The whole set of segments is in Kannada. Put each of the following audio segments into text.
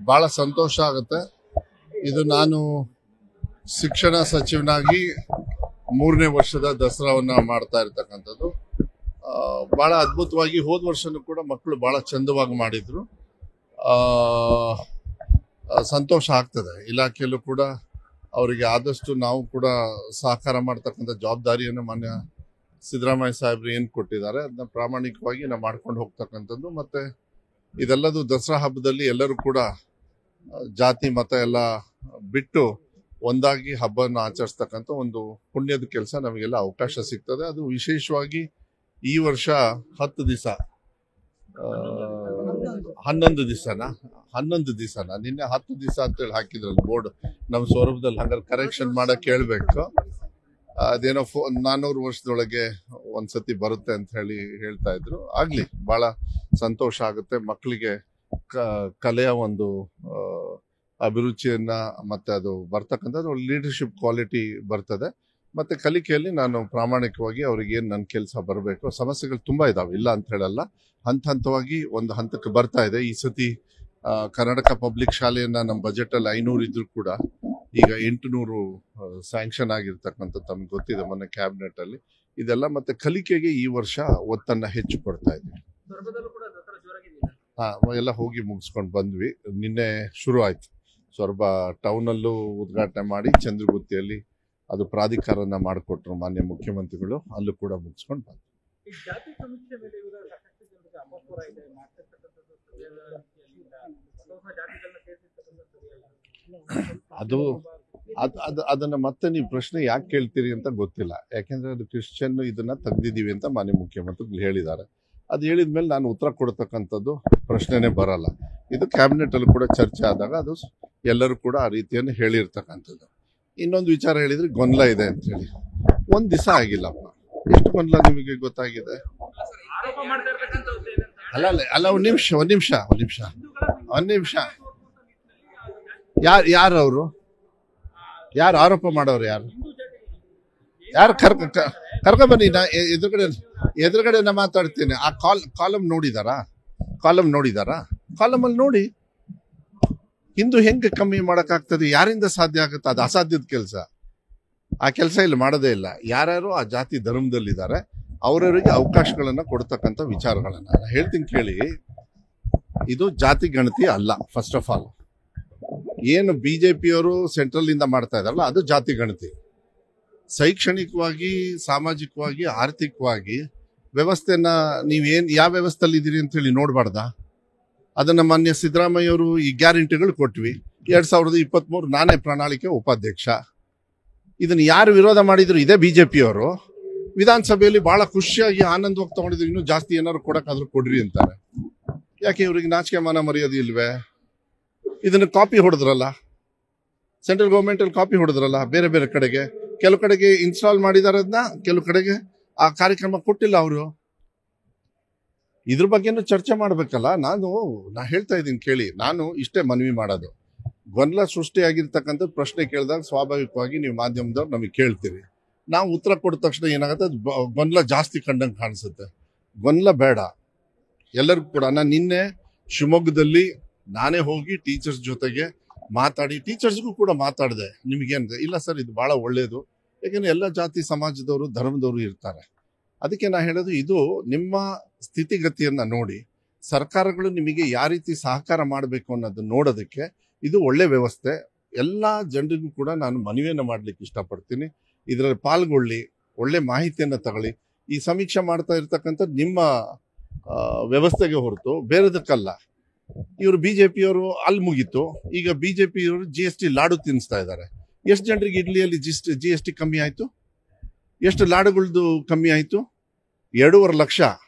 ಬಹಳ ಸಂತೋಷ ಆಗುತ್ತೆ. ಇದು ನಾನು ಶಿಕ್ಷಣ ಸಚಿವನಾಗಿ 3ನೇ ವರ್ಷದ ದಸರಾವನ್ನ ಮಾಡ್ತಾ ಇರ್ತಕ್ಕಂಥದ್ದು. ಬಹಳ ಅದ್ಭುತವಾಗಿ ಹೋದ ವರ್ಷನೂ ಕೂಡ ಮಕ್ಕಳು ಬಹಳ ಚಂದವಾಗಿ ಮಾಡಿದ್ರು. ಸಂತೋಷ ಆಗ್ತದೆ. ಇಲಾಖೆಯಲ್ಲೂ ಕೂಡ ಅವರಿಗೆ ಆದಷ್ಟು ನಾವು ಕೂಡ ಸಹಕಾರ ಮಾಡ್ತಕ್ಕಂಥ ಜವಾಬ್ದಾರಿಯನ್ನು ಮಾನ್ಯ ಸಿದ್ದರಾಮಯ್ಯ ಸಾಹೇಬ್ರು ಏನು ಕೊಟ್ಟಿದ್ದಾರೆ ಅದನ್ನ ಪ್ರಾಮಾಣಿಕವಾಗಿ ನಾವು ಮಾಡ್ಕೊಂಡು ಹೋಗ್ತಕ್ಕಂಥದ್ದು. ಮತ್ತೆ ಇದೆಲ್ಲದು ದಸರಾ ಹಬ್ಬದಲ್ಲಿ ಎಲ್ಲರೂ ಕೂಡ ಜಾತಿ ಮತ ಎಲ್ಲ ಬಿಟ್ಟು ಒಂದಾಗಿ ಹಬ್ಬವನ್ನು ಆಚರಿಸ್ತಕ್ಕಂಥ ಒಂದು ಪುಣ್ಯದ ಕೆಲಸ ನಮಗೆಲ್ಲ ಅವಕಾಶ ಸಿಗ್ತದೆ. ಅದು ವಿಶೇಷವಾಗಿ ಈ ವರ್ಷ 10 ದಿವಸ 11 ದಿವಸನ ನಿನ್ನೆ 10 ದಿವಸ ಅಂತೇಳಿ ಹಾಕಿದ್ರಲ್ಲ ಬೋರ್ಡ್ ನಮ್ಮ ಸೌರಭದಲ್ಲಿ. ಹಂಗಾರೆ ಕರೆಕ್ಷನ್ ಮಾಡಕ್ ಹೇಳ್ಬೇಕು. ಅದೇನೋ 400 ವರ್ಷದೊಳಗೆ ಒಂದ್ಸತಿ ಬರುತ್ತೆ ಅಂತ ಹೇಳ್ತಾ ಇದ್ರು. ಆಗ್ಲಿ, ಬಹಳ ಸಂತೋಷ ಆಗುತ್ತೆ. ಮಕ್ಕಳಿಗೆ ಕಲೆಯ ಒಂದು ಅಭಿರುಚಿಯನ್ನ ಮತ್ತೆ ಅದು ಬರ್ತಕ್ಕಂಥದ್ದು ಲೀಡರ್ಶಿಪ್ ಕ್ವಾಲಿಟಿ ಬರ್ತದೆ. ಮತ್ತೆ ಕಲಿಕೆಯಲ್ಲಿ ನಾನು ಪ್ರಾಮಾಣಿಕವಾಗಿ ಅವ್ರಿಗೆ ಏನ್ ನನ್ನ ಕೆಲಸ ಬರಬೇಕು. ಸಮಸ್ಯೆಗಳು ತುಂಬಾ ಇದಾವೆ, ಇಲ್ಲ ಅಂತ ಹೇಳಲ್ಲ. ಹಂತವಾಗಿ ಒಂದು ಹಂತಕ್ಕೆ ಬರ್ತಾ ಇದೆ. ಈ ಸತಿ ಕರ್ನಾಟಕ ಪಬ್ಲಿಕ್ ಶಾಲೆಯನ್ನ ನಮ್ಮ ಬಜೆಟ್ ಅಲ್ಲಿ 500 ಇದ್ರು ಕೂಡ ಈಗ 800 ಸ್ಯಾಂಕ್ಷನ್ ಆಗಿರ್ತಕ್ಕಂಥದ್ದು ತಮ್ಗೆ ಗೊತ್ತಿದೆ ಮೊನ್ನೆ ಕ್ಯಾಬಿನೆಟ್ ಅಲ್ಲಿ. ಇದೆಲ್ಲ ಮತ್ತೆ ಕಲಿಕೆಗೆ ಈ ವರ್ಷ ಒತ್ತನ್ನ ಹೆಚ್ಚು ಕೊಡ್ತಾ ಇದ್ವಿ. ಎಲ್ಲ ಹೋಗಿ ಮುಗಿಸ್ಕೊಂಡು ಬಂದ್ವಿ. ನಿನ್ನೆ ಶುರು ಆಯ್ತು. ಸೊರಬ ಟೌನ್ ಅಲ್ಲೂ ಉದ್ಘಾಟನೆ ಮಾಡಿ ಚಂದ್ರಗುತ್ತಿಯಲ್ಲಿ ಅದು ಪ್ರಾಧಿಕಾರನ ಮಾಡಿಕೊಟ್ರು ಮಾನ್ಯ ಮುಖ್ಯಮಂತ್ರಿಗಳು. ಅಲ್ಲೂ ಕೂಡ ಮುಗಿಸ್ಕೊಂಡು ಬಂದ್ವಿ. ಅದನ್ನ ಮತ್ತೆ ನೀವು ಪ್ರಶ್ನೆ ಯಾಕೆ ಕೇಳ್ತೀರಿ ಅಂತ ಗೊತ್ತಿಲ್ಲ. ಯಾಕೆಂದ್ರೆ ಅದು ಕ್ರಿಶ್ಚಿಯನ್ ಇದನ್ನ ತೆಗ್ದಿದೀವಿ ಅಂತ ಮಾನ್ಯ ಮುಖ್ಯಮಂತ್ರಿಗಳು ಹೇಳಿದ್ದಾರೆ. ಅದು ಹೇಳಿದ್ಮೇಲೆ ನಾನು ಉತ್ತರ ಕೊಡ್ತಕ್ಕಂಥದ್ದು ಪ್ರಶ್ನೆನೇ ಬರಲ್ಲ. ಇದು ಕ್ಯಾಬಿನೆಟ್ ಅಲ್ಲಿ ಕೂಡ ಚರ್ಚೆ ಆದಾಗ ಅದು ಎಲ್ಲರೂ ಕೂಡ ಆ ರೀತಿಯನ್ನು ಹೇಳಿರ್ತಕ್ಕಂಥದ್ದು. ಇನ್ನೊಂದು ವಿಚಾರ ಹೇಳಿದ್ರೆ ಗೊಂದಲ ಇದೆ ಅಂತ ಹೇಳಿ. 1 ದಿವಸ ಆಗಿಲ್ಲಪ್ಪ, ಎಷ್ಟು ಗೊಂದಲ ನಿಮಗೆ ಗೊತ್ತಾಗಿದೆ? ಅಲ್ಲ ಒಂದ್ ನಿಮಿಷ ಯಾರು ಯಾರು ಆರೋಪ ಮಾಡೋರು? ಯಾರು ಕರ್ಕ ಬನ್ನಿ. ನಾ ಎದುರುಗಡೆ ನಾ ಮಾತಾಡ್ತೀನಿ. ಆ ಕಾಲಮ್ ನೋಡಿದಾರಾ? ಕಾಲಮ್ ಅಲ್ಲಿ ನೋಡಿ. ಹಿಂದೂ ಹೆಂಗೆ ಕಮ್ಮಿ ಮಾಡಕ್ಕಾಗ್ತದೆ? ಯಾರಿಂದ ಸಾಧ್ಯ ಆಗುತ್ತೆ? ಅದು ಅಸಾಧ್ಯದ ಕೆಲಸ. ಆ ಕೆಲಸ ಇಲ್ಲಿ ಮಾಡೋದೇ ಇಲ್ಲ. ಯಾರ್ಯಾರು ಆ ಜಾತಿ ಧರ್ಮದಲ್ಲಿದ್ದಾರೆ ಅವರವರಿಗೆ ಅವಕಾಶಗಳನ್ನ ಕೊಡ್ತಕ್ಕಂಥ ವಿಚಾರಗಳನ್ನ ಹೇಳ್ತೀನಿ ಕೇಳಿ. ಇದು ಜಾತಿ ಗಣತಿ ಅಲ್ಲ. ಫಸ್ಟ್ ಆಫ್ ಆಲ್ ಏನು ಬಿಜೆಪಿಯವರು ಸೆಂಟ್ರಲ್ ಇಂದ ಮಾಡ್ತಾ ಇದಾರಲ್ಲ ಅದು ಜಾತಿ ಗಣತಿ. ಶೈಕ್ಷಣಿಕವಾಗಿ, ಸಾಮಾಜಿಕವಾಗಿ, ಆರ್ಥಿಕವಾಗಿ ವ್ಯವಸ್ಥೆನ ಯಾವ ವ್ಯವಸ್ಥೆಯಲ್ಲಿ ಇದ್ದೀರಿ ಅಂತ ಹೇಳಿ ನೋಡ್ಬಾರ್ದ? ಅದನ್ನ ಮಾನ್ಯ ಸಿದ್ದರಾಮಯ್ಯ ಅವರು ಈ ಗ್ಯಾರಂಟಿಗಳು ಕೊಟ್ವಿ. 2023 ನಾನೇ ಪ್ರಣಾಳಿಕೆ ಉಪಾಧ್ಯಕ್ಷ. ಇದನ್ನ ಯಾರು ವಿರೋಧ ಮಾಡಿದ್ರು? ಇದೇ ಬಿಜೆಪಿಯವರು. ವಿಧಾನಸಭೆಯಲ್ಲಿ ಬಹಳ ಖುಷಿಯಾಗಿ ಆನಂದವಾಗಿ ತಗೊಂಡಿದ್ರು. ಇನ್ನೂ ಜಾಸ್ತಿ ಏನಾದ್ರು ಕೊಡಕ್ಕಾದ್ರೂ ಕೊಡ್ರಿ ಅಂತಾರೆ. ಯಾಕೆ ಇವ್ರಿಗೆ ನಾಚಿಕೆ ಮಾನ ಮರ್ಯಾದೆ ಇಲ್ವೇ? ಇದನ್ನ ಕಾಪಿ ಹೊಡೆದ್ರಲ್ಲ, ಸೆಂಟ್ರಲ್ ಗೌರ್ಮೆಂಟ್ ಅಲ್ಲಿ ಕಾಪಿ ಹೊಡೆದ್ರಲ್ಲ ಬೇರೆ ಬೇರೆ ಕಡೆಗೆ. ಕೆಲವು ಕಡೆಗೆ ಇನ್ಸ್ಟಾಲ್ ಮಾಡಿದಾರೆ ಅದನ್ನ, ಕೆಲವು ಕಡೆಗೆ ಆ ಕಾರ್ಯಕ್ರಮ ಕೊಟ್ಟಿಲ್ಲ ಅವರು. ಇದ್ರ ಬಗ್ಗೆನೂ ಚರ್ಚೆ ಮಾಡ್ಬೇಕಲ್ಲ. ನಾ ಹೇಳ್ತಾ ಇದ್ದೀನಿ ಕೇಳಿ. ನಾನು ಇಷ್ಟೇ ಮನವಿ ಮಾಡೋದು. ಗೊಂದಲ ಸೃಷ್ಟಿಯಾಗಿರ್ತಕ್ಕಂಥ ಪ್ರಶ್ನೆ ಕೇಳಿದಾಗ ಸ್ವಾಭಾವಿಕವಾಗಿ ನೀವು ಮಾಧ್ಯಮದವ್ರು ನಮಗೆ ಕೇಳ್ತೀರಿ. ನಾವು ಉತ್ತರ ಕೊಡಿದ ತಕ್ಷಣ ಏನಾಗುತ್ತೆ, ಗೊಂದಲ ಜಾಸ್ತಿ ಕಂಡಂಗೆ ಕಾಣಿಸುತ್ತೆ. ಗೊಂದಲ ಬೇಡ ಎಲ್ಲರಿಗೂ ಕೂಡ. ನಾನು ನಿನ್ನೆ ಶಿವಮೊಗ್ಗದಲ್ಲಿ ನಾನೇ ಹೋಗಿ ಟೀಚರ್ಸ್ ಜೊತೆಗೆ ಮಾತಾಡಿ ಟೀಚರ್ಸ್ಗೂ ಕೂಡ ಮಾತಾಡಿದೆ. ನಿಮಗೇನಿದೆ? ಇಲ್ಲ ಸರ್, ಇದು ಬಹಳ ಒಳ್ಳೇದು. ಯಾಕೆಂದ್ರೆ ಎಲ್ಲ ಜಾತಿ ಸಮಾಜದವರು ಧರ್ಮದವರು ಇರ್ತಾರೆ. ಅದಕ್ಕೆ ನಾ ಹೇಳೋದು, ಇದು ನಿಮ್ಮ ಸ್ಥಿತಿಗತಿಯನ್ನ ನೋಡಿ ಸರ್ಕಾರಗಳು ನಿಮಗೆ ಯಾವ ರೀತಿ ಸಹಕಾರ ಮಾಡಬೇಕು ಅನ್ನೋದನ್ನ ನೋಡೋದಕ್ಕೆ ಇದು ಒಳ್ಳೆ ವ್ಯವಸ್ಥೆ. ಎಲ್ಲ ಜನರಿಗೂ ಕೂಡ ನಾನು ಮನವಿಯನ್ನು ಮಾಡ್ಲಿಕ್ಕೆ ಇಷ್ಟಪಡ್ತೀನಿ. ಇದರಲ್ಲಿ ಪಾಲ್ಗೊಳ್ಳಿ, ಒಳ್ಳೆ ಮಾಹಿತಿಯನ್ನ ತಗೊಳ್ಳಿ. ಈ ಸಮೀಕ್ಷೆ ಮಾಡ್ತಾ ಇರ್ತಕ್ಕಂಥ ನಿಮ್ಮ ವ್ಯವಸ್ಥೆಗೆ ಹೊರತು ಬೇರೆದಕ್ಕಲ್ಲ. ಇವರು ಬಿಜೆಪಿಯವರು ಅಲ್ಲಿ ಮುಗೀತು. ಈಗ ಬಿಜೆಪಿಯವರು GST ಲಾಡು ತಿನ್ನಿಸ್ತಾ ಇದ್ದಾರೆ. ಎಷ್ಟು ಜನರಿಗೆ ಇಡ್ಲಿಯಲ್ಲಿ GST ಕಮ್ಮಿ ಆಯ್ತು? ಎಷ್ಟು ಲಾಡುಗಳದ್ದು ಕಮ್ಮಿ ಆಯ್ತು? 2.5 ಲಕ್ಷ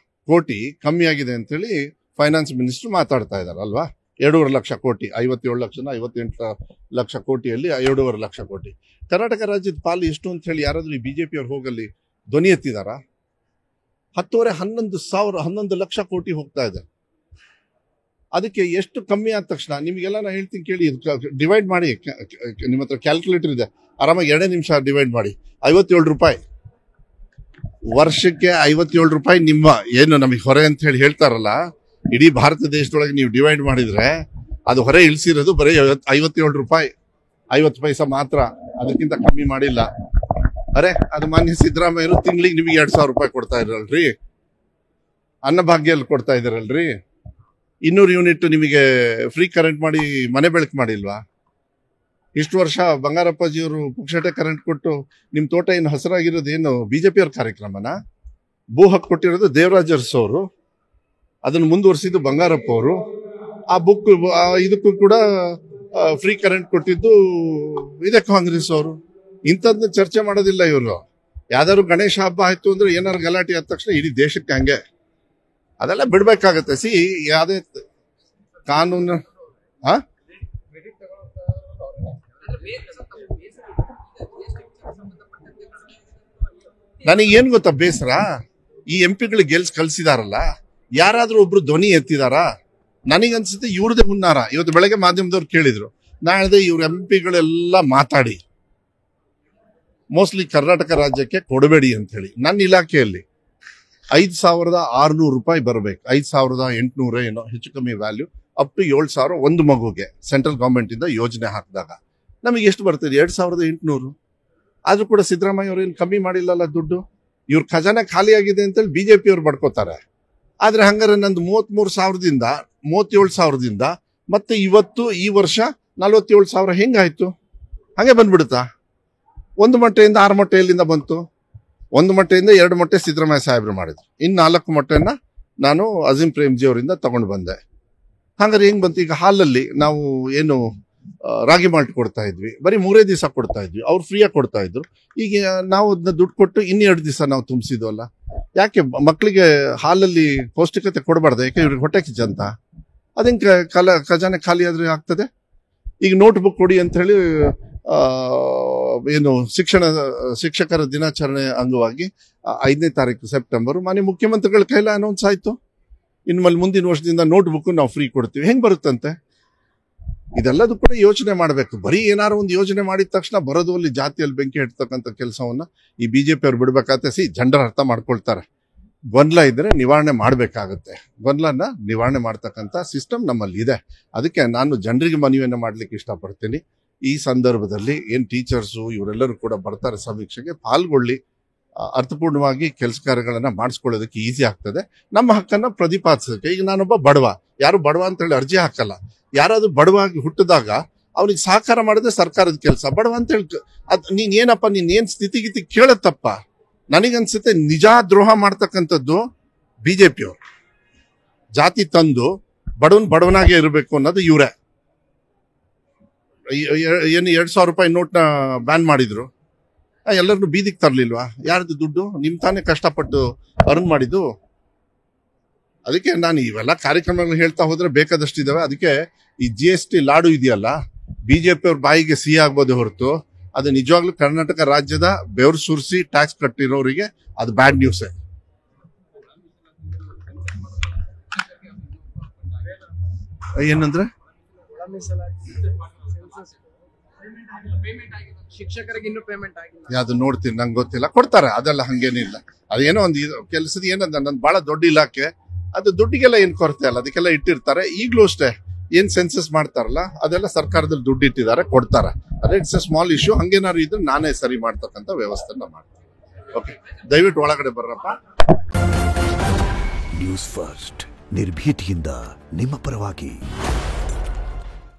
ಕೋಟಿ ಕಮ್ಮಿ ಆಗಿದೆ ಅಂತೇಳಿ ಫೈನಾನ್ಸ್ ಮಿನಿಸ್ಟರ್ ಮಾತಾಡ್ತಾ ಇದ್ದಾರೆ ಅಲ್ವಾ? 2.5 ಲಕ್ಷ ಕೋಟಿ, 57 ಲಕ್ಷನ 58 ಲಕ್ಷ ಕೋಟಿಯಲ್ಲಿ 2.5 ಲಕ್ಷ ಕೋಟಿ. ಕರ್ನಾಟಕ ರಾಜ್ಯದ ಪಾಲು ಎಷ್ಟು ಅಂತ ಹೇಳಿ ಯಾರಾದ್ರೂ ಈ ಬಿಜೆಪಿಯವ್ರು ಹೋಗಲ್ಲಿ ಧ್ವನಿ ಎತ್ತಿದಾರ? 11 ಲಕ್ಷ ಕೋಟಿ ಹೋಗ್ತಾ ಇದೆ. ಅದಕ್ಕೆ ಎಷ್ಟು ಕಮ್ಮಿ ಆದ ತಕ್ಷಣ ನಿಮಗೆಲ್ಲ ನಾನು ಹೇಳ್ತೀನಿ ಕೇಳಿ. ಡಿವೈಡ್ ಮಾಡಿ, ನಿಮ್ಮ ಹತ್ರ ಕ್ಯಾಲ್ಕುಲೇಟರ್ ಇದೆ, ಆರಾಮಾಗಿ 2 ನಿಮಿಷ ಡಿವೈಡ್ ಮಾಡಿ. 57 ರೂಪಾಯಿ ವರ್ಷಕ್ಕೆ 57 ರೂಪಾಯಿ ನಿಮ್ಮ ಏನು ನಮಗೆ ಹೊರೆ ಅಂತ ಹೇಳ್ತಾರಲ್ಲ, ಇಡೀ ಭಾರತ ದೇಶದೊಳಗೆ ನೀವು ಡಿವೈಡ್ ಮಾಡಿದ್ರೆ ಅದು ಹೊರ ಇಳಿಸಿರೋದು ಬರೀ 57 ರೂಪಾಯಿ 50 ಪೈಸಾ ಮಾತ್ರ, ಅದಕ್ಕಿಂತ ಕಮ್ಮಿ ಮಾಡಿಲ್ಲ. ಅರೆ ಅದು ಮಾನ್ಯ ಸಿದ್ದರಾಮಯ್ಯರು ತಿಂಗಳಿಗೆ ನಿಮಗೆ 2,000 ರೂಪಾಯಿ ಕೊಡ್ತಾ ಇರಲ್ರಿ, ಅನ್ನಭಾಗ್ಯಲ್ಲಿ ಕೊಡ್ತಾ ಇದಾರಲ್ರಿ. 200 ಯೂನಿಟ್ ನಿಮಗೆ ಫ್ರೀ ಕರೆಂಟ್ ಮಾಡಿ ಮನೆ ಬೆಳಕು ಮಾಡಿಲ್ವಾ? ಇಷ್ಟು ವರ್ಷ ಬಂಗಾರಪ್ಪಾಜಿಯವರು ಪುಕ್ಷಟೆ ಕರೆಂಟ್ ಕೊಟ್ಟು ನಿಮ್ ತೋಟ ಏನು ಹಸಿರಾಗಿರೋದು ಏನು ಬಿಜೆಪಿಯವ್ರ ಕಾರ್ಯಕ್ರಮನ? ಭೂ ಹಕ್ಕು ಕೊಟ್ಟಿರೋದು ದೇವರಾಜ ಅರಸು ಅವರು, ಅದನ್ನು ಮುಂದುವರಿಸಿದ್ದು ಬಂಗಾರಪ್ಪ ಅವರು. ಆ ಬುಕ್ ಇದಕ್ಕೂ ಕೂಡ ಫ್ರೀ ಕರೆಂಟ್ ಕೊಟ್ಟಿದ್ದು ಇದೇ ಕಾಂಗ್ರೆಸ್ ಅವರು. ಇಂಥದ್ನ ಚರ್ಚೆ ಮಾಡೋದಿಲ್ಲ ಇವರು. ಯಾವ್ದಾದ್ರು ಗಣೇಶ ಹಬ್ಬ ಆಯ್ತು ಅಂದ್ರೆ ಏನಾದ್ರು ಗಲಾಟೆ ಆದ ತಕ್ಷಣ ಇಡೀ ದೇಶಕ್ಕೆ ಹಂಗೆ. ಅದೆಲ್ಲ ಬಿಡ್ಬೇಕಾಗತ್ತೆ. ಯಾವ್ದೇ ಕಾನೂನು ನನಗೆ ಏನ್ ಗೊತ್ತಾ ಬೇಸರ, ಈ ಎಂಪಿಗಳು ಕಲ್ಸಿದಾರಲ್ಲ, ಯಾರಾದ್ರೂ ಒಬ್ರು ಧ್ವನಿ ಎತ್ತಿದಾರ? ನನಗನ್ಸುತ್ತೆ ಇವ್ರದೇ ಹುನ್ನಾರ. ಇವತ್ತು ಬೆಳಗ್ಗೆ ಮಾಧ್ಯಮದವ್ರು ಕೇಳಿದ್ರು, ನಾಳೆ ಇವ್ರ ಎಂಪಿಗಳೆಲ್ಲ ಮಾತಾಡಿ ಮೋಸ್ಟ್ಲಿ ಕರ್ನಾಟಕ ರಾಜ್ಯಕ್ಕೆ ಕೊಡಬೇಡಿ ಅಂತ ಹೇಳಿ. ನನ್ನ ಇಲಾಖೆಯಲ್ಲಿ 5,600 ರೂಪಾಯಿ ಬರಬೇಕು, 5,800 ಏನೋ ಹೆಚ್ಚು ಕಮ್ಮಿ ವ್ಯಾಲ್ಯೂ, ಅಪ್ ಟು 7,000 ಒಂದು ಮಗುಗೆ ಸೆಂಟ್ರಲ್ ಗವರ್ಮೆಂಟ್ ಇಂದ ಯೋಜನೆ ಹಾಕಿದಾಗ ನಮಗೆ ಎಷ್ಟು ಬರ್ತದೆ? 2,800. ಆದ್ರೂ ಕೂಡ ಸಿದ್ದರಾಮಯ್ಯ ಅವ್ರು ಏನು ಕಮ್ಮಿ ಮಾಡಿಲ್ಲಲ್ಲ ದುಡ್ಡು. ಇವ್ರ ಖಜಾನೆ ಖಾಲಿ ಆಗಿದೆ ಅಂತೇಳಿ ಬಿಜೆಪಿ ಅವ್ರು ಬಡ್ಕೋತಾರೆ. ಆದ್ರೆ ಹಂಗಾರೆ ನಂದು 33,000ದಿಂದ 37,000ದಿಂದ ಮತ್ತೆ ಇವತ್ತು ಈ ವರ್ಷ 47,000 ಹೆಂಗಾಯ್ತು? ಹಂಗೆ ಬಂದ್ಬಿಡುತ್ತಾ? 1 ಮೊಟ್ಟೆಯಿಂದ 6 ಮೊಟ್ಟೆ ಎಲ್ಲಿಂದ ಬಂತು? 1 ಮೊಟ್ಟೆಯಿಂದ 2 ಮೊಟ್ಟೆ ಸಿದ್ದರಾಮಯ್ಯ ಸಾಹೇಬ್ರು ಮಾಡಿದ್ರು, ಇನ್ನು 4 ಮೊಟ್ಟೆನ ನಾನು ಅಜೀಂ ಪ್ರೇಮ್ಜಿ ಅವರಿಂದ ತಗೊಂಡು ಬಂದೆ. ಹಂಗಾರೆ ಹೆಂಗ್ ಬಂತು? ಈಗ ಹಾಲಲ್ಲಿ ನಾವು ಏನು ರಾಗಿ ಮಾಲ್ಟ್ ಕೊಡ್ತಾ ಇದ್ವಿ, ಬರೀ 3 ದಿವಸ ಕೊಡ್ತಾ ಇದ್ವಿ, ಅವ್ರು ಫ್ರೀಯಾಗಿ ಕೊಡ್ತಾ ಇದ್ರು. ಈಗ ನಾವು ಅದನ್ನ ದುಡ್ಡು ಕೊಟ್ಟು 2 ದಿವಸ ನಾವು ತುಂಬಿಸಿದ್ವಲ್ಲ. ಯಾಕೆ ಮಕ್ಕಳಿಗೆ ಹಾಲಲ್ಲಿ ಪೌಷ್ಟಿಕತೆ ಕೊಡಬಾರ್ದು? ಯಾಕೆ ಇವ್ರಿಗೆ ಹೊಟ್ಟೆ ಕಿಚ್ಚ ಅಂತ? ಅದೇಂಗೆ ಖಜಾನೆ ಖಾಲಿ ಆದ್ರೆ ಆಗ್ತದೆ? ಈಗ ನೋಟ್ ಬುಕ್ ಕೊಡಿ ಅಂತ ಹೇಳಿ ಏನು ಶಿಕ್ಷಕರ ದಿನಾಚರಣೆ ಅಂಗವಾಗಿ 5ನೇ ತಾರೀಕು ಸೆಪ್ಟೆಂಬರ್ ಮಾನ್ಯ ಮುಖ್ಯಮಂತ್ರಿಗಳ ಕೈಲ ಅನೌನ್ಸ್ ಆಯ್ತು, ಇನ್ಮೇಲೆ ಮುಂದಿನ ವರ್ಷದಿಂದ ನೋಟ್ ಬುಕ್ ನಾವು ಫ್ರೀ ಕೊಡ್ತೀವಿ. ಹೆಂಗ್ ಬರುತ್ತಂತೆ? ಇದೆಲ್ಲದೂ ಕೂಡ ಯೋಚನೆ ಮಾಡಬೇಕು. ಬರೀ ಏನಾರು ಒಂದು ಯೋಜನೆ ಮಾಡಿದ ತಕ್ಷಣ ಬರೋದು ಅಲ್ಲಿ ಜಾತಿಯಲ್ಲಿ ಬೆಂಕಿ ಇಡ್ತಕ್ಕಂಥ ಕೆಲಸವನ್ನ ಈ ಬಿಜೆಪಿ ಅವ್ರು ಬಿಡ್ಬೇಕಾಗತ್ತೆ. ಜನರ ಅರ್ಥ ಮಾಡ್ಕೊಳ್ತಾರೆ. ಗೊಂದಲ ಇದ್ರೆ ನಿವಾರಣೆ ಮಾಡಬೇಕಾಗುತ್ತೆ. ಗೊಂದಲನ ನಿವಾರಣೆ ಮಾಡ್ತಕ್ಕಂಥ ಸಿಸ್ಟಮ್ ನಮ್ಮಲ್ಲಿ ಇದೆ. ಅದಕ್ಕೆ ನಾನು ಜನರಿಗೆ ಮನವಿಯನ್ನು ಮಾಡ್ಲಿಕ್ಕೆ ಇಷ್ಟಪಡ್ತೀನಿ. ಈ ಸಂದರ್ಭದಲ್ಲಿ ಏನ್ ಟೀಚರ್ಸು ಇವರೆಲ್ಲರೂ ಕೂಡ ಬರ್ತಾರೆ ಸಮೀಕ್ಷೆಗೆ, ಪಾಲ್ಗೊಳ್ಳಿ. ಅರ್ಥಪೂರ್ಣವಾಗಿ ಕೆಲಸ ಕಾರ್ಯಗಳನ್ನ ಮಾಡಿಸ್ಕೊಳ್ಳೋದಕ್ಕೆ ಈಸಿ ಆಗ್ತದೆ. ನಮ್ಮ ಹಕ್ಕನ್ನ ಪ್ರತಿಪಾದಿಸೋದಕ್ಕೆ. ಈಗ ನಾನೊಬ್ಬ ಬಡವ, ಯಾರು ಬಡವ ಅಂತ ಹೇಳಿ ಅರ್ಜಿ ಹಾಕಲ್ಲ. ಯಾರಾದ್ರೂ ಬಡವಾಗಿ ಹುಟ್ಟಿದಾಗ ಅವನಿಗೆ ಸಹಕಾರ ಮಾಡಿದ್ರೆ ಸರ್ಕಾರದ ಕೆಲಸ. ಬಡವ ಅಂತ ಹೇಳಿ ನೀನ್ ಏನಪ್ಪ, ನೀನ್ ಏನ್ ಸ್ಥಿತಿಗಿತಿ ಕೇಳತ್ತಪ್ಪ. ನನಗನ್ಸುತ್ತೆ ನಿಜ ದ್ರೋಹ ಮಾಡ್ತಕ್ಕಂಥದ್ದು ಬಿಜೆಪಿಯವರು. ಜಾತಿ ತಂದು ಬಡವನಾಗೆ ಇರಬೇಕು ಅನ್ನೋದು ಇವರೇ. ಏನು 2,000 ರೂಪಾಯಿ ನೋಟ್ನ ಬ್ಯಾನ್ ಮಾಡಿದ್ರು, ಎಲ್ಲರನ್ನು ಬೀದಿಗೆ ತರಲಿಲ್ವಾ? ಯಾರ್ದು ದುಡ್ಡು? ನಿಮ್ ತಾನೇ ಕಷ್ಟಪಟ್ಟು ಅರ್ನ್ ಮಾಡಿದ್ದು. ಅದಕ್ಕೆ ನಾನು ಇವೆಲ್ಲ ಕಾರ್ಯಕ್ರಮಗಳು ಹೇಳ್ತಾ ಹೋದ್ರೆ ಬೇಕಾದಷ್ಟಿದಾವೆ. ಅದಕ್ಕೆ ಈ GST ಲಾಡು ಇದೆಯಲ್ಲ, ಬಿಜೆಪಿ ಅವ್ರ ಬಾಯಿಗೆ ಸಿಹಿ ಆಗ್ಬೋದು ಹೊರತು ಅದು ನಿಜವಾಗ್ಲೂ ಕರ್ನಾಟಕ ರಾಜ್ಯದ ಬೆವರು ಸುರಿಸಿ ಟ್ಯಾಕ್ಸ್ ಕಟ್ಟಿರೋರಿಗೆ ಅದು ಬ್ಯಾಡ್ ನ್ಯೂಸ್. ಏನಂದ್ರೆ ಶಿಕ್ಷಕರಿಗೆ ಇನ್ನೂ ಪೇಮೆಂಟ್ ಆಗಿಲ್ಲ. ಅದು ನೋಡ್ತೀನಿ, ನಂಗೆ ಗೊತ್ತಿಲ್ಲ. ಕೊಡ್ತಾರೆ, ಅದೆಲ್ಲ ಹಂಗೇನಿಲ್ಲ. ಅದೇನೋ ಒಂದು ಕೆಲಸದ ಏನಂದ ನಂದು ಬಹಳ ದೊಡ್ಡ ಇಲಾಖೆ, ಅದು ದುಡ್ಡಿಗೆಲ್ಲ ಏನ್ ಕೊರತೆ ಅಲ್ಲ, ಅದಕ್ಕೆಲ್ಲ ಇಟ್ಟಿರ್ತಾರೆ. ಈಗಲೂ ಅಷ್ಟೇ ಏನ್ ಸೆನ್ಸಸ್ ಮಾಡ್ತಾರಲ್ಲ ಅದೆಲ್ಲ ಸರ್ಕಾರದಲ್ಲಿ ದುಡ್ಡು ಇಟ್ಟಿದ್ದಾರೆ, ಕೊಡ್ತಾರೆ. ಅದೇ ಇಟ್ಸ್ ಎ ಸ್ಮಾಲ್ ಇಶ್ಯೂ. ಹಂಗೇನಾದ್ರು ಇದ್ರೆ ನಾನೇ ಸರಿ ಮಾಡ್ತಕ್ಕಂಥ ವ್ಯವಸ್ಥೆನ ಮಾಡ್ತೀನಿ. ಓಕೆ, ದಯವಿಟ್ಟು ಒಳಗಡೆ ಬರ್ರಪ್ಪ. ನ್ಯೂಸ್ ಫಸ್ಟ್ ನಿರ್ಭೀತಿಯಿಂದ ನಿಮ್ಮ ಪರವಾಗಿ.